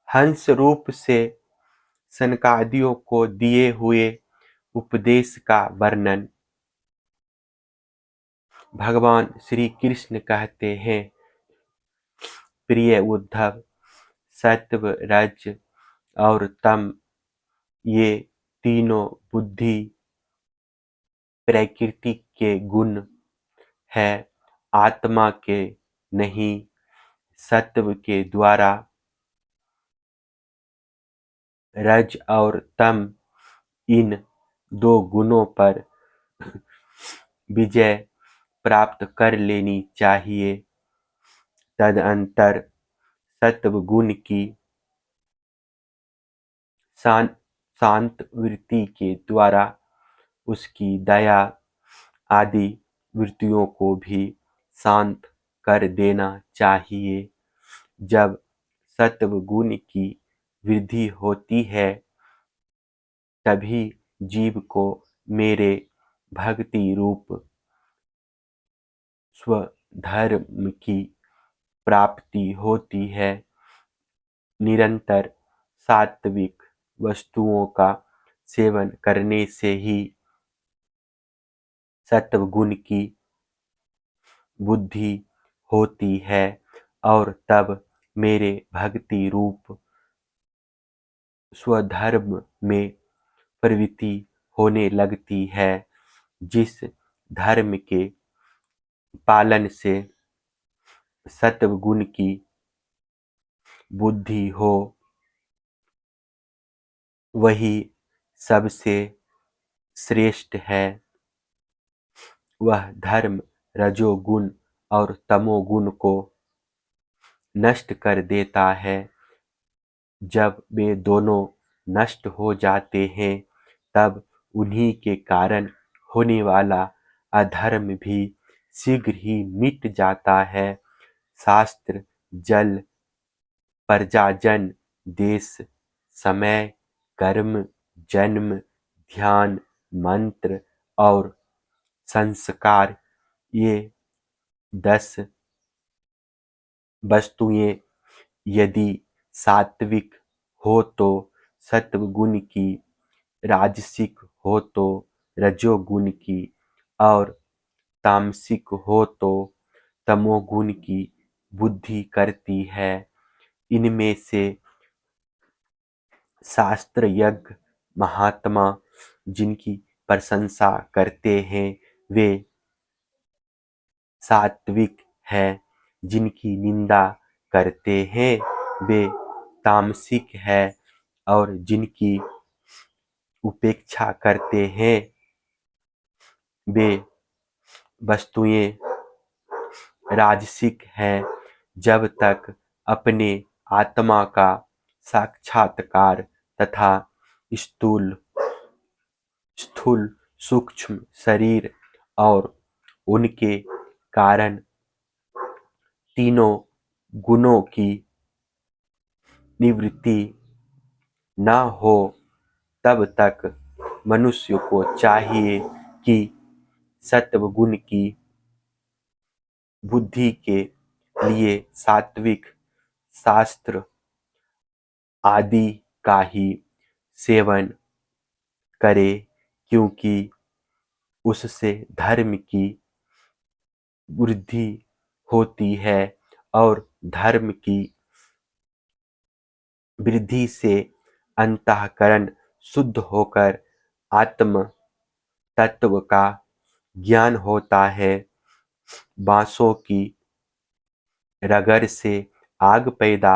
हंस रूप से सनकादियों को दिए हुए उपदेश का वर्णन भगवान श्री कृष्ण कहते हैं। प्रिय उद्धव, सत्व, रज और तम ये तीनों बुद्धि प्रकृति के गुण है, आत्मा के नहीं। सत्व के द्वारा रज और तम इन दो गुणों पर विजय प्राप्त कर लेनी चाहिए। तदंतर सत्व गुण की शांत वृत्ति के द्वारा उसकी दया आदि वृत्तियों को भी शांत कर देना चाहिए। जब सत्व गुण की वृद्धि होती है तभी जीव को मेरे भक्ति रूप स्वधर्म की प्राप्ति होती है। निरंतर सात्विक वस्तुओं का सेवन करने से ही सत्व गुण की बुद्धि होती है और तब मेरे भक्ति रूप स्वधर्म में प्रवृत्ति होने लगती है। जिस धर्म के पालन से सत्व गुण की बुद्धि हो वही सबसे श्रेष्ठ है। वह धर्म रजोगुण और तमोगुण को नष्ट कर देता है। जब वे दोनों नष्ट हो जाते हैं तब उन्हीं के कारण होने वाला अधर्म भी शीघ्र ही मिट जाता है। शास्त्र जल, प्रजाजन, देश, समय, कर्म, जन्म, ध्यान, मंत्र और संस्कार ये 10 वस्तुएं यदि सात्विक हो तो सत्व गुण की, राजसिक हो तो रजोगुण की और तामसिक हो तो तमोगुण की बुद्धि करती है। इनमें से शास्त्र यज्ञ महात्मा जिनकी प्रशंसा करते हैं वे सात्विक है, जिनकी निंदा करते हैं वे तामसिक है और जिनकी उपेक्षा करते हैं वे वस्तुएं राजसिक हैं। जब तक अपने आत्मा का साक्षात्कार तथा स्थूल स्थूल सूक्ष्म शरीर और उनके कारण तीनों गुणों की निवृत्ति न हो तब तक मनुष्य को चाहिए कि सत्व गुण की बुद्धि के लिए सात्विक शास्त्र आदि का ही सेवन करे, क्योंकि उससे धर्म की वृद्धि होती है और धर्म की वृद्धि से अंतःकरण शुद्ध होकर आत्म तत्व का ज्ञान होता है। बांसों की रगड़ से आग पैदा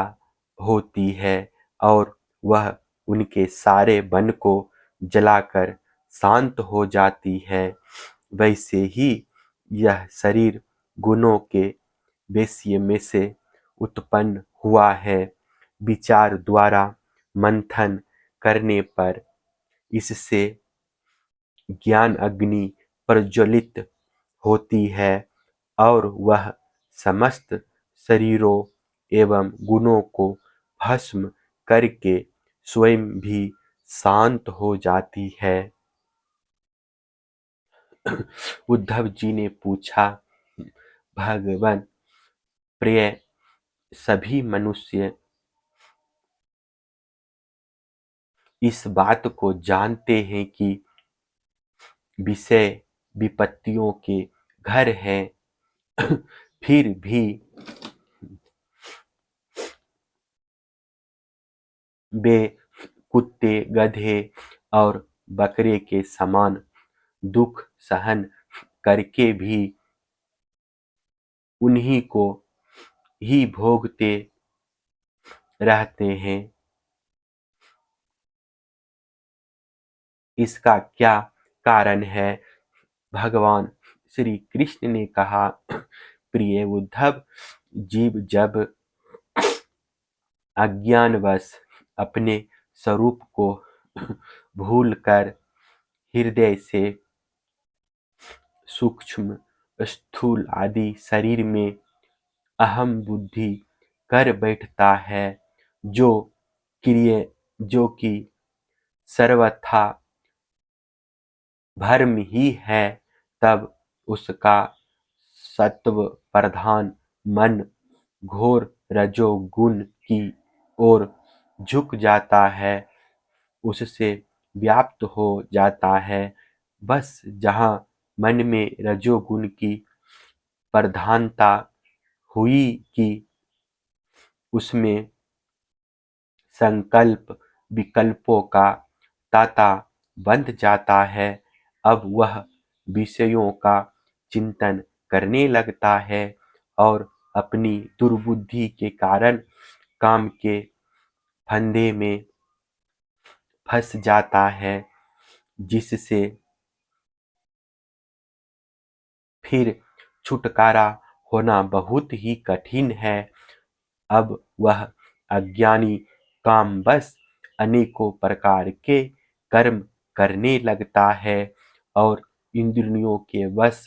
होती है और वह उनके सारे वन को जलाकर शांत हो जाती है। वैसे ही यह शरीर गुणों के वैश्य में से उत्पन्न हुआ है। विचार द्वारा मंथन करने पर इससे ज्ञान अग्नि प्रज्वलित होती है और वह समस्त शरीरों एवं गुणों को भस्म करके स्वयं भी शांत हो जाती है। उद्धव जी ने पूछा, भगवान प्रिय, सभी मनुष्य इस बात को जानते हैं कि विषय विपत्तियों के घर हैं, फिर भी वे कुत्ते, गधे और बकरे के समान दुख सहन करके भी उन्हीं को ही भोगते रहते हैं। इसका क्या कारण है? भगवान श्री कृष्ण ने कहा, प्रिय उद्धव, जीव जब अज्ञानवश अपने स्वरूप को भूलकर हृदय से सूक्ष्म, स्थूल आदि शरीर में अहम बुद्धि कर बैठता है, जो कि सर्वथा भ्रम ही है, तब उसका सत्व प्रधान मन घोर रजोगुण की ओर झुक जाता है, उससे व्याप्त हो जाता है। बस जहाँ मन में रजोगुण की प्रधानता हुई कि उसमें संकल्प विकल्पों का तांता बंध जाता है। अब वह विषयों का चिंतन करने लगता है और अपनी दुर्बुद्धि के कारण काम के फंदे में फंस जाता है, जिससे फिर छुटकारा होना बहुत ही कठिन है। अब वह अज्ञानी कामवश अनेकों प्रकार के कर्म करने लगता है और इंद्रियों के वश